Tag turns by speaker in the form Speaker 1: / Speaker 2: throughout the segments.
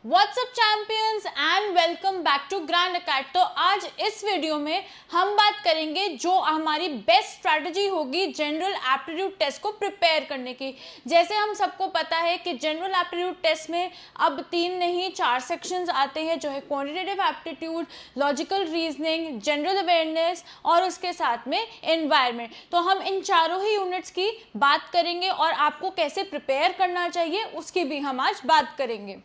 Speaker 1: WhatsApp champions and welcome back to Grand Academy. तो आज इस वीडियो में हम बात करेंगे जो हमारी बेस्ट स्ट्रैटेजी होगी जनरल एप्टीट्यूड टेस्ट को प्रिपेयर करने की। जैसे हम सबको पता है कि जनरल एप्टीट्यूड टेस्ट में अब 3 नहीं 4 सेक्शंस आते हैं, जो है quantitative aptitude, logical reasoning, general awareness और उसके साथ में एनवायरनमेंट। तो हम इन चारों ही यूनिट्स की बात करेंगे और आपको कैसे प्रिपेयर करना चाहिए उसकी भी हम आज बात करेंगे।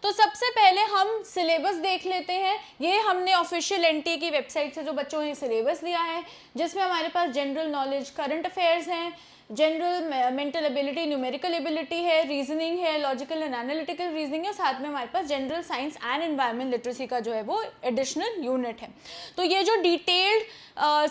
Speaker 1: तो सबसे पहले हम सिलेबस देख लेते हैं। ये हमने ऑफिशियल एनटीए की वेबसाइट से जो बच्चों ने सिलेबस दिया है, जिसमें हमारे पास जनरल नॉलेज, करंट अफेयर्स हैं, general mental ability, numerical ability है, रीजनिंग है, लॉजिकल एंड एनालिटिकल रीजनिंग है, साथ में हमारे पास general science and environment literacy का जो है वो एडिशनल यूनिट है। तो ये जो डिटेल्ड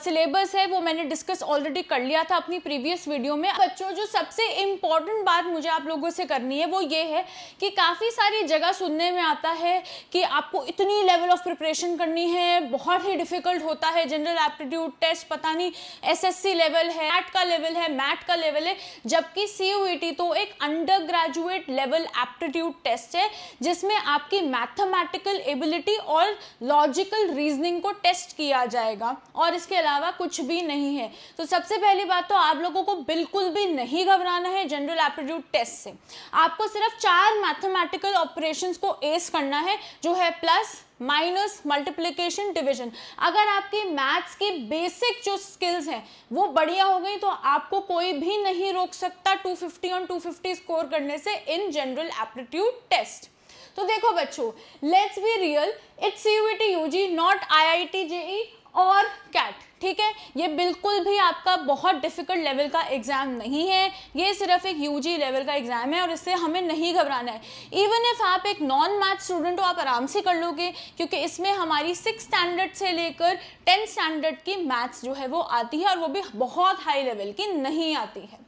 Speaker 1: सिलेबस है वो मैंने डिस्कस ऑलरेडी कर लिया था अपनी प्रीवियस वीडियो में। बच्चों, जो सबसे इम्पॉर्टेंट बात मुझे आप लोगों से करनी है वो ये है कि काफ़ी सारी जगह सुनने में आता है कि आपको इतनी लेवल ऑफ प्रिपरेशन करनी है, बहुत ही डिफिकल्ट होता है जनरल एप्टीट्यूड टेस्ट, पता नहीं एसएससी लेवल है, मैट का लेवल है, मैट का लेवल है, जबकि सीयूईटी तो एक undergraduate level aptitude test है जिसमें आपकी मैथमेटिकल एबिलिटी और लॉजिकल रीजनिंग को टेस्ट किया जाएगा और इसके अलावा कुछ भी नहीं है। तो सबसे पहली बात तो आप लोगों को बिल्कुल भी नहीं घबराना है जनरल एप्टीट्यूड टेस्ट से। आपको सिर्फ 4 मैथमेटिकल ऑपरेशंस को एस करना है, जो है प्लस, माइनस, मल्टीप्लिकेशन, डिवीजन। अगर आपकी मैथ्स की बेसिक जो स्किल्स हैं वो बढ़िया हो गई तो आपको कोई भी नहीं रोक सकता 250 ऑन 250 स्कोर करने से इन जनरल एप्टीट्यूड टेस्ट। तो देखो बच्चों, let's be real, it's CUET UG, not IIT JEE और कैट। ठीक है, ये बिल्कुल भी आपका बहुत डिफिकल्ट लेवल का एग्जाम नहीं है, ये सिर्फ एक यूजी लेवल का एग्जाम है और इससे हमें नहीं घबराना है। इवन इफ आप एक नॉन मैथ स्टूडेंट हो, आप आराम से कर लोगे, क्योंकि इसमें हमारी 6 स्टैंडर्ड से लेकर 10 स्टैंडर्ड की मैथ्स जो है वो आती है और वो भी बहुत हाई लेवल की नहीं आती है।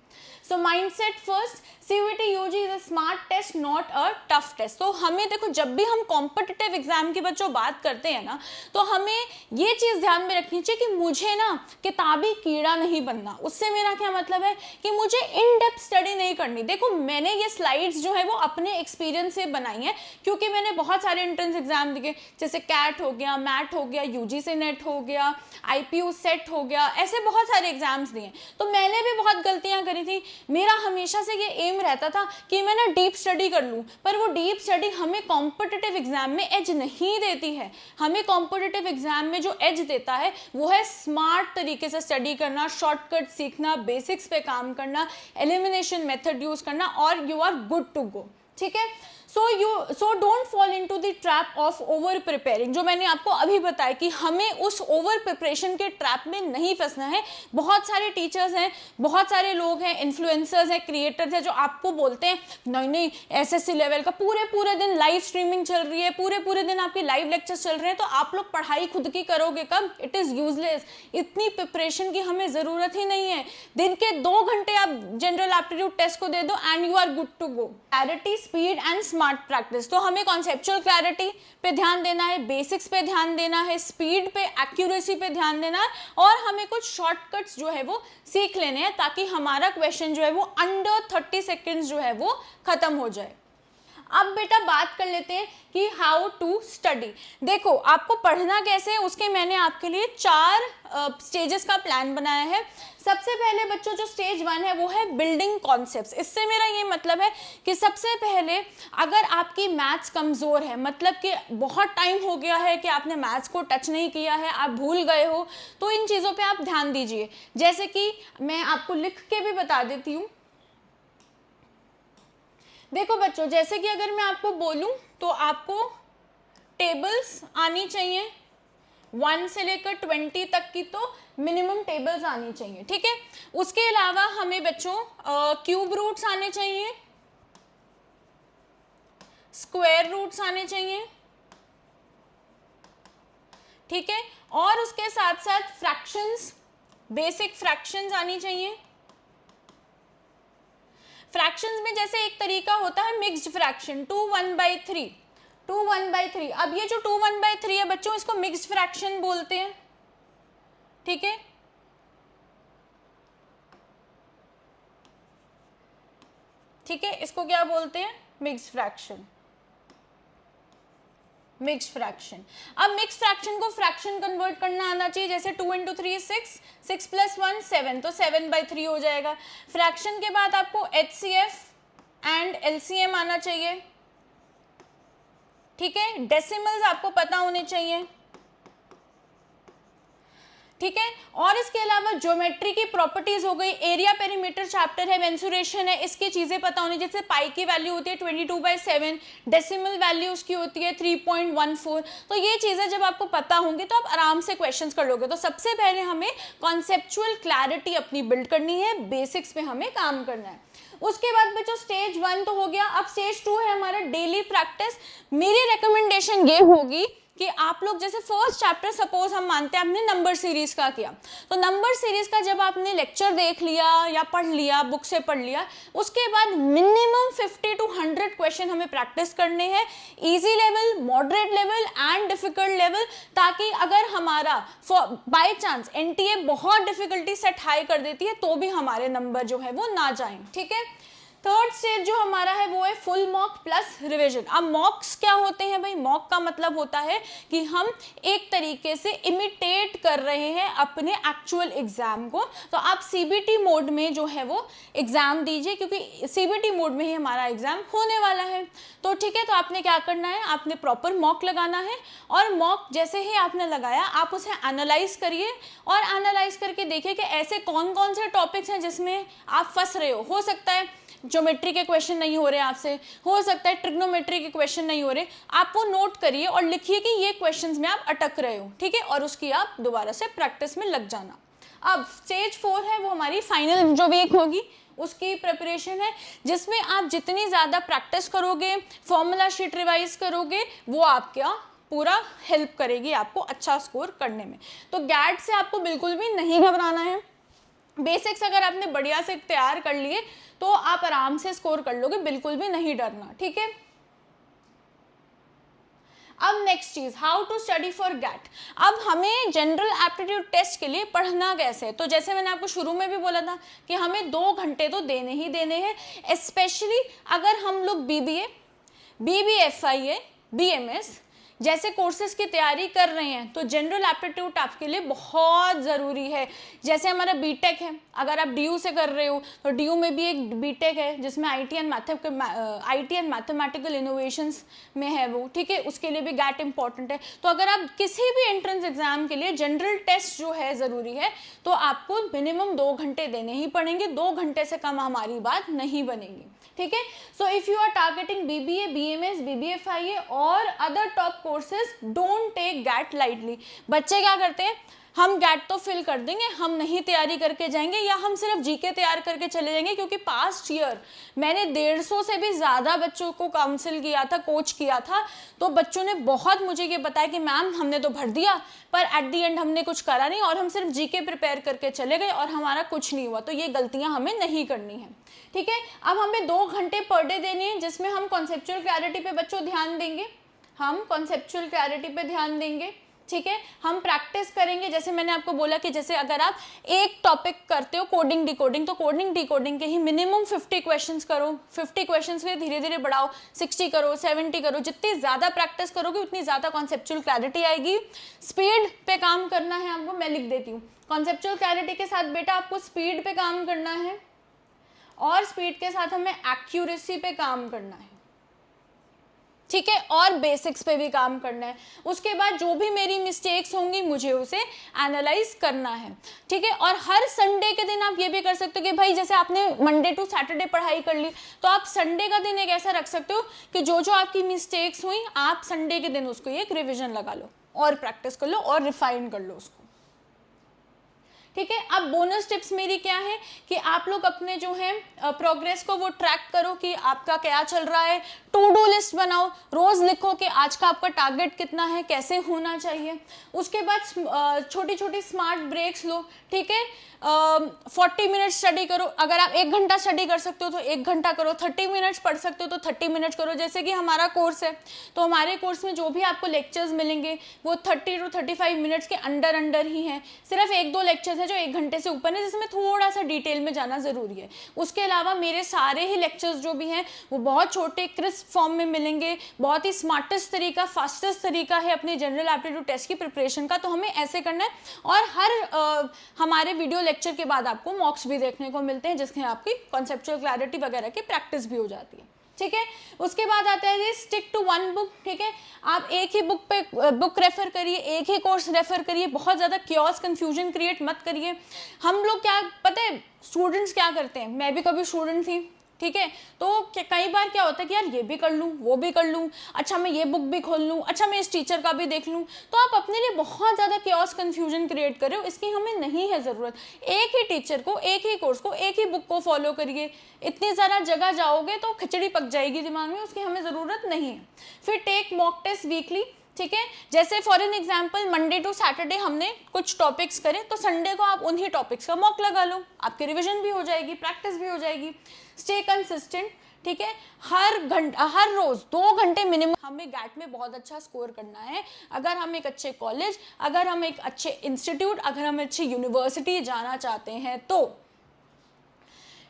Speaker 1: So mindset first, CUET UG is a smart test, not a tough test. तो हमें देखो, जब भी हम कॉम्पिटिटिव एग्जाम की बच्चों बात करते हैं ना, तो हमें ये चीज़ ध्यान में रखनी चाहिए कि मुझे ना किताबी कीड़ा नहीं बनना। उससे मेरा क्या मतलब है कि मुझे इन डेप्थ स्टडी नहीं करनी। देखो, मैंने ये स्लाइड्स जो है वो अपने एक्सपीरियंस से बनाई हैं, क्योंकि मैंने बहुत सारे एंट्रेंस एग्जाम दिए, जैसे कैट हो गया, मैट हो गया, यूजीसी नेट हो गया, आईपीयू सेट हो गया, ऐसे बहुत सारे एग्जाम्स दिए। तो मैंने भी बहुत गलतियां करी थी। मेरा हमेशा से ये एम रहता था कि मैं ना डीप स्टडी कर लूं, पर वो डीप स्टडी हमें कॉम्पिटिटिव एग्जाम में एज नहीं देती है। हमें कॉम्पिटिटिव एग्जाम में जो एज देता है वो है स्मार्ट तरीके से स्टडी करना, शॉर्टकट सीखना, बेसिक्स पे काम करना, एलिमिनेशन मेथड यूज करना, और you are good to go. ठीक है, so don't fall into the trap of over preparing, जो मैंने आपको अभी बताया कि हमें उस ओवर प्रिपरेशन के ट्रैप में नहीं फंसना है। बहुत सारे टीचर्स हैं, बहुत सारे लोग हैं, इन्फ्लुएंसर्स हैं, क्रिएटर्स हैं, जो आपको बोलते हैं नहीं नहीं एसएससी लेवल का पूरे पूरे दिन लाइव स्ट्रीमिंग चल रही है, पूरे पूरे दिन आपके लाइव लेक्चर्स चल रहे हैं, तो आप लोग पढ़ाई खुद की करोगे कब? It is useless. इतनी प्रिपरेशन की हमें ज़रूरत ही नहीं है। दिन के 2 घंटे आप जनरल एप्टीट्यूड टेस्ट को दे दो and you are good to go. Clarity, speed and smart practice. तो हमें कॉन्सेप्चुअल क्लैरिटी पे ध्यान देना है, बेसिक्स पे ध्यान देना है, स्पीड पे, एक्यूरेसी पे ध्यान देना है, और हमें कुछ शॉर्टकट्स जो है वो सीख लेने हैं ताकि हमारा क्वेश्चन जो है वो अंडर 30 सेकेंड्स जो है वो खत्म हो जाए। अब बेटा बात कर लेते हैं कि हाउ टू स्टडी। देखो, आपको पढ़ना कैसे है उसके मैंने आपके लिए 4 स्टेजेस का प्लान बनाया है। सबसे पहले बच्चों, जो स्टेज 1 है वो है बिल्डिंग कॉन्सेप्ट्स। इससे मेरा ये मतलब है कि सबसे पहले अगर आपकी मैथ्स कमज़ोर है, मतलब कि बहुत टाइम हो गया है कि आपने मैथ्स को टच नहीं किया है, आप भूल गए हो, तो इन चीज़ों पे आप ध्यान दीजिए। जैसे कि मैं आपको लिख के भी बता देती हूँ। देखो बच्चों, जैसे कि अगर मैं आपको बोलूं तो आपको टेबल्स आनी चाहिए 1 से लेकर 20 तक की, तो मिनिमम टेबल्स आनी चाहिए। ठीक है, उसके अलावा हमें बच्चों क्यूब रूट्स आने चाहिए, स्क्वायर रूट्स आने चाहिए। ठीक है, और उसके साथ साथ फ्रैक्शंस, बेसिक फ्रैक्शंस आनी चाहिए। फ्रैक्शंस में जैसे एक तरीका होता है मिक्स्ड फ्रैक्शन, 2 1/3, 2 1/3। अब ये जो 2 1/3 है बच्चों, इसको मिक्स्ड फ्रैक्शन बोलते हैं। ठीक है, ठीक है, इसको क्या बोलते हैं? Mixed fraction. Mix fraction. अब मिक्स फ्रैक्शन को फ्रैक्शन कन्वर्ट करना आना चाहिए, जैसे 2 इंटू 3 6, 6 प्लस 1 7, तो 7/3 हो जाएगा। फ्रैक्शन के बाद आपको HCF एंड LCM आना चाहिए, ठीक है। डेसिमल्स आपको पता होने चाहिए, ठीक है। और इसके अलावा ज्योमेट्री की प्रॉपर्टीज हो गई, एरिया पेरीमीटर चैप्टर है, मेंसुरेशन है, इसकी चीजें पता होनी, जैसे पाई की वैल्यू होती है 22/7, डेसिमल वैल्यू उसकी होती है 3.14। तो ये चीजें जब आपको पता होंगी तो आप आराम से क्वेश्चंस कर लोगे। तो सबसे पहले हमें कॉन्सेप्चुअल क्लैरिटी अपनी बिल्ड करनी है, बेसिक्स पे हमें काम करना है। उसके बाद बच्चों स्टेज 1 तो हो गया। अब स्टेज 2 है हमारा डेली प्रैक्टिस। मेरी रिकमेंडेशन ये होगी कि आप लोग जैसे फर्स्ट चैप्टर सपोज हम मानते हैं आपने नंबर सीरीज का किया, तो नंबर सीरीज का जब आपने लेक्चर देख लिया या पढ़ लिया, बुक से पढ़ लिया, उसके बाद मिनिमम 50 to 100 क्वेश्चन हमें प्रैक्टिस करने हैं, easy level, moderate level and difficult level, ताकि अगर हमारा बाय चांस एनटीए बहुत डिफिकल्टी सेट हाई कर देती है तो भी हमारे नंबर जो है वो ना जाएं, ठीक है। थर्ड स्टेज जो हमारा है वो है फुल मॉक प्लस रिवीजन। अब मॉक्स क्या होते हैं भाई? मॉक का मतलब होता है कि हम एक तरीके से इमिटेट कर रहे हैं अपने एक्चुअल एग्जाम को। तो आप सीबीटी मोड में जो है वो एग्जाम दीजिए, क्योंकि सीबीटी मोड में ही हमारा एग्जाम होने वाला है। तो ठीक है, तो आपने क्या करना है, आपने प्रॉपर मॉक लगाना है, और मॉक जैसे ही आपने लगाया आप उसे एनालाइज करिए और एनालाइज करके देखिए कि ऐसे कौन कौन से टॉपिक्स हैं जिसमें आप फंस रहे हो सकता है ज्योमेट्री के क्वेश्चन नहीं हो रहे आपसे, हो सकता है ट्रिग्नोमेट्री के क्वेश्चन नहीं हो रहे, आप वो नोट करिए और लिखिए कि ये क्वेश्चंस में आप अटक रहे हो, ठीक है, और उसकी आप दोबारा से प्रैक्टिस में लग जाना। अब स्टेज 4 है वो हमारी फाइनल जो वीक होगी उसकी प्रिपरेशन है, जिसमें आप जितनी ज़्यादा प्रैक्टिस करोगे, फॉर्मूला शीट रिवाइज करोगे, वो आपका पूरा हेल्प करेगी आपको अच्छा स्कोर करने में। तो गैट से आपको बिल्कुल भी नहीं घबराना है। बेसिक्स अगर आपने बढ़िया से तैयार कर लिए तो आप आराम से स्कोर कर लोगे, बिल्कुल भी नहीं डरना, ठीक है। अब नेक्स्ट चीज, how to study for GAT. अब हमें जनरल एप्टीट्यूड टेस्ट के लिए पढ़ना कैसे है? तो जैसे मैंने आपको शुरू में भी बोला था कि हमें 2 घंटे तो देने ही देने हैं, स्पेशली अगर हम लोग बीबीए, बीबीएफआईए, बीएमएस जैसे कोर्सेज की तैयारी कर रहे हैं, तो जनरल एप्टीट्यूड आपके लिए बहुत ज़रूरी है। जैसे हमारा बीटेक है, अगर आप डीयू से कर रहे हो तो डीयू में भी एक बीटेक है जिसमें आईटी एंड मैथमेटिकल इनोवेशंस में है वो, ठीक है, उसके लिए भी गैट इंपॉर्टेंट है। तो अगर आप किसी भी एंट्रेंस एग्जाम के लिए जनरल टेस्ट जो है ज़रूरी है, तो आपको मिनिमम 2 घंटे देने ही पड़ेंगे, 2 घंटे से कम हमारी बात नहीं बनेगी, ठीक है। So if you are targeting BBA, BMS, BBFIA और other top courses, don't take GAT lightly. बच्चे क्या करते हैं, हम गैट तो फिल कर देंगे, हम नहीं तैयारी करके जाएंगे, या हम सिर्फ जीके तैयार करके चले जाएंगे। क्योंकि पास्ट ईयर मैंने 150 से भी ज़्यादा बच्चों को काउंसिल किया था, कोच किया था, तो बच्चों ने बहुत मुझे ये बताया कि मैम हमने तो भर दिया पर एट दी एंड हमने कुछ करा नहीं, और हम सिर्फ जीके प्रिपेयर करके चले गए और हमारा कुछ नहीं हुआ। तो ये गलतियाँ हमें नहीं करनी है, ठीक है। अब हमें 2 घंटे पर डे देने हैं, जिसमें हम कॉन्सेप्चुअल क्लैरिटी पे बच्चों ध्यान देंगे, हम कॉन्सेप्चुअल क्लैरिटी पे ध्यान देंगे, ठीक है। हम प्रैक्टिस करेंगे, जैसे मैंने आपको बोला कि जैसे अगर आप एक टॉपिक करते हो कोडिंग डिकोडिंग, तो कोडिंग डिकोडिंग के ही मिनिमम 50 क्वेश्चंस करो, 50 क्वेश्चंस के धीरे धीरे बढ़ाओ, 60 करो, 70 करो। जितनी ज़्यादा प्रैक्टिस करोगे उतनी ज़्यादा कॉन्सेप्चुअल क्लैरिटी आएगी। स्पीड पे काम करना है आपको, मैं लिख देती हूँ। कॉन्सेप्चुअल क्लैरिटी के साथ बेटा आपको स्पीड पे काम करना है, और स्पीड के साथ हमें एक्यूरेसी पे काम करना है, ठीक है, और बेसिक्स पे भी काम करना है। उसके बाद जो भी मेरी मिस्टेक्स होंगी मुझे उसे एनालाइज करना है, ठीक है। और हर संडे के दिन आप ये भी कर सकते हो कि भाई जैसे आपने मंडे टू सैटरडे पढ़ाई कर ली, तो आप संडे का दिन एक ऐसा रख सकते हो कि जो जो आपकी मिस्टेक्स हुई आप संडे के दिन उसको एक रिविजन लगा लो और प्रैक्टिस कर लो और रिफाइन कर लो उसको, ठीक है। अब बोनस टिप्स मेरी क्या है कि आप लोग अपने जो है प्रोग्रेस को वो ट्रैक करो कि आपका क्या चल रहा है, टू डू लिस्ट बनाओ, रोज लिखो कि आज का आपका टारगेट कितना है, कैसे होना चाहिए। उसके बाद छोटी छोटी स्मार्ट ब्रेक्स लो, ठीक है। 40 मिनट स्टडी करो, अगर आप 1 घंटा स्टडी कर सकते हो तो 1 घंटा करो, 30 मिनट्स पढ़ सकते हो तो 30 मिनट्स करो। जैसे कि हमारा कोर्स है, तो हमारे कोर्स में जो भी आपको लेक्चर्स मिलेंगे वो 30 to 35 मिनट्स के अंडर ही हैं। सिर्फ 1-2 लेक्चर्स हैं जो 1 घंटे से ऊपर है, जिसमें थोड़ा सा डिटेल में जाना ज़रूरी है। उसके अलावा मेरे सारे ही लेक्चर्स जो भी हैं वो बहुत छोटे क्रिस्प फास्टेस्ट फॉर्म में मिलेंगे, बहुत ही स्मार्टेस्ट तरीका, फास्टेस्ट तरीका है अपने जनरल एप्टीट्यूड टेस्ट की प्रिपरेशन का। तो हमें ऐसे करना है, और हर हमारे वीडियो लेक्चर के बाद आपको मॉक्स भी देखने को मिलते हैं, जिसमें आपकी कॉन्सेप्चुअल क्लैरिटी वगैरह की प्रैक्टिस भी हो जाती है, ठीक है। उसके बाद आता है ये स्टिक टू वन बुक, ठीक है। आप एक ही बुक रेफर करिए, एक ही कोर्स रेफर करिए, बहुत ज़्यादा क्योस कंफ्यूजन क्रिएट मत करिए। हम लोग क्या पता है, स्टूडेंट्स क्या करते हैं, मैं भी कभी स्टूडेंट थी, ठीक है, तो कई बार क्या होता है कि यार ये भी कर लूँ, वो भी कर लूँ, अच्छा मैं ये बुक भी खोल लूँ, अच्छा मैं इस टीचर का भी देख लूँ। तो आप अपने लिए बहुत ज़्यादा क्योस कंफ्यूजन क्रिएट कर रहे हो, इसकी हमें नहीं है ज़रूरत। एक ही टीचर को, एक ही कोर्स को, एक ही बुक को फॉलो करिए। इतनी ज़्यादा जगह जाओगे तो खिचड़ी पक जाएगी दिमाग में, उसकी हमें ज़रूरत नहीं है। फिर टेक मॉक टेस्ट वीकली, ठीक है। जैसे for an example Monday to Saturday हमने कुछ टॉपिक्स करें, तो संडे को आप उन्हीं टॉपिक्स का मॉक लगा लो, आपकी रिवीजन भी हो जाएगी, प्रैक्टिस भी हो जाएगी। स्टे कंसिस्टेंट, ठीक है। हर रोज 2 घंटे मिनिमम हमें गैट में बहुत अच्छा स्कोर करना है। अगर हम एक अच्छे कॉलेज, अगर हम एक अच्छे इंस्टीट्यूट, अगर हम अच्छी यूनिवर्सिटी जाना चाहते हैं तो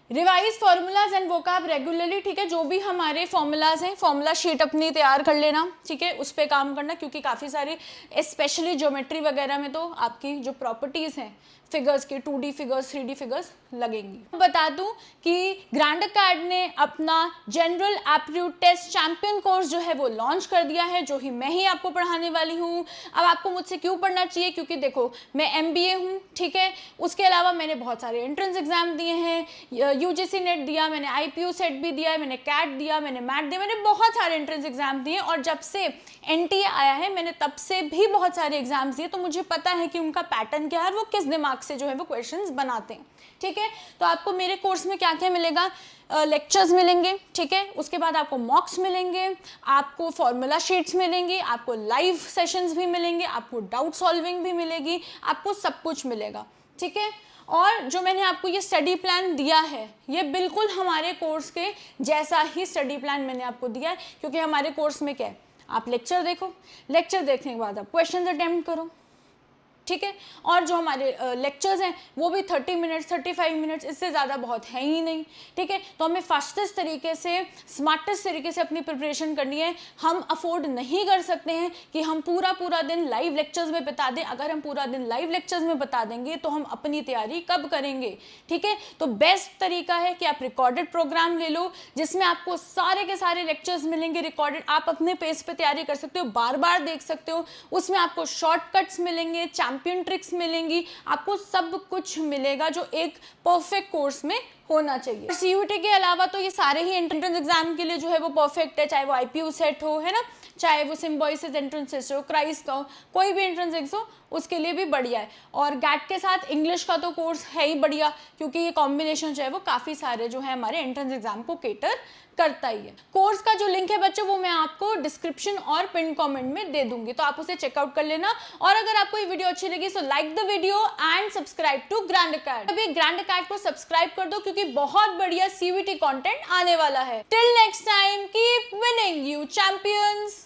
Speaker 1: revise formulas and vocab regularly, ठीक है। जो भी हमारे फॉर्मूलाज हैं, फॉर्मूला शीट अपनी तैयार कर लेना, ठीक है, उस पर काम करना, क्योंकि काफ़ी सारी स्पेशली ज्योमेट्री वगैरह में तो आपकी जो प्रॉपर्टीज़ हैं फिगर्स की, 2D फिगर्स, 3D फिगर्स लगेंगी। बता दूं कि ग्रैंड अकेडमी ने अपना general aptitude test champion course जो है वो लॉन्च कर दिया है, जो ही मैं ही आपको पढ़ाने वाली हूँ। अब आपको मुझसे क्यों पढ़ना चाहिए, क्योंकि देखो मैं MBA हूँ, ठीक है, उसके अलावा मैंने बहुत सारे एंट्रेंस एग्जाम दिए हैं, UGC नेट दिया, मैंने IPU सेट भी दिया है, मैंने कैट दिया, मैंने मैट दिया, मैंने बहुत सारे एंट्रेंस एग्जाम दिए। और जब से NTA आया है मैंने तब से भी बहुत सारे एग्जाम्स दिए, तो मुझे पता है कि उनका पैटर्न क्या है, वो किस दिमाग से जो है वो क्वेश्चंस बनाते हैं, ठीक है। तो आपको मेरे कोर्स में क्या क्या मिलेगा, लेक्चर्स मिलेंगे, ठीक है, उसके बाद आपको मॉक्स मिलेंगे, आपको फॉर्मूला शीट्स मिलेंगी, आपको लाइव सेशंस भी मिलेंगे, आपको डाउट सॉल्विंग भी मिलेगी, आपको सब कुछ मिलेगा, ठीक है। और जो मैंने आपको ये स्टडी प्लान दिया है, ये बिल्कुल हमारे कोर्स के जैसा ही स्टडी प्लान मैंने आपको दिया है, क्योंकि हमारे कोर्स में क्या है, आप लेक्चर देखो, लेक्चर देखने के बाद आप क्वेश्चंस अटेम्प्ट करो, ठीक है। और जो हमारे लेक्चर्स हैं वो भी 30 मिनट्स 35 मिनट्स, इससे ज़्यादा बहुत है ही नहीं, ठीक है। तो हमें फास्टेस्ट तरीके से, स्मार्टेस्ट तरीके से अपनी प्रिपरेशन करनी है। हम अफोर्ड नहीं कर सकते हैं कि हम पूरा दिन लाइव लेक्चर्स में बिता दें। अगर हम पूरा दिन लाइव लेक्चर्स में बिता देंगे तो हम अपनी तैयारी कब करेंगे, ठीक है। तो बेस्ट तरीका है कि आप रिकॉर्डेड प्रोग्राम ले लो, जिसमें आपको सारे के सारे लेक्चर्स मिलेंगे रिकॉर्डेड, आप अपने पेस पे तैयारी कर सकते हो, बार बार देख सकते हो, उसमें आपको शॉर्टकट्स मिलेंगे, चैंपियन ट्रिक्स मिलेंगी, आपको सब कुछ मिलेगा जो एक परफेक्ट कोर्स में होना चाहिए। CUET के अलावा तो ये सारे ही एंट्रेंस एग्जाम के लिए जो है वो परफेक्ट है, चाहे वो IPU सेट हो, है ना, चाहे वो सिम्बॉयसिस एंट्रेंस हो, क्राइस्ट का हो, कोई भी एंट्रेंस एग्जाम हो, उसके लिए भी बढ़िया है। और गैट के साथ इंग्लिश का तो कोर्स है ही बढ़िया, क्योंकि ये कॉम्बिनेशन जो है वो काफ़ी सारे जो है हमारे एंट्रेंस एग्जाम को केटर करता ही है। कोर्स का जो लिंक है बच्चों वो मैं आपको डिस्क्रिप्शन और पिन कमेंट में दे दूंगी, तो आप उसे चेकआउट कर लेना। और अगर आपको ये वीडियो अच्छी लगी so like the video and subscribe to Grand Academy. अभी ग्रैंड अकेडमी को सब्सक्राइब कर दो, क्योंकि बहुत बढ़िया CUET कंटेंट आने वाला है। Till next time, keep winning you champions.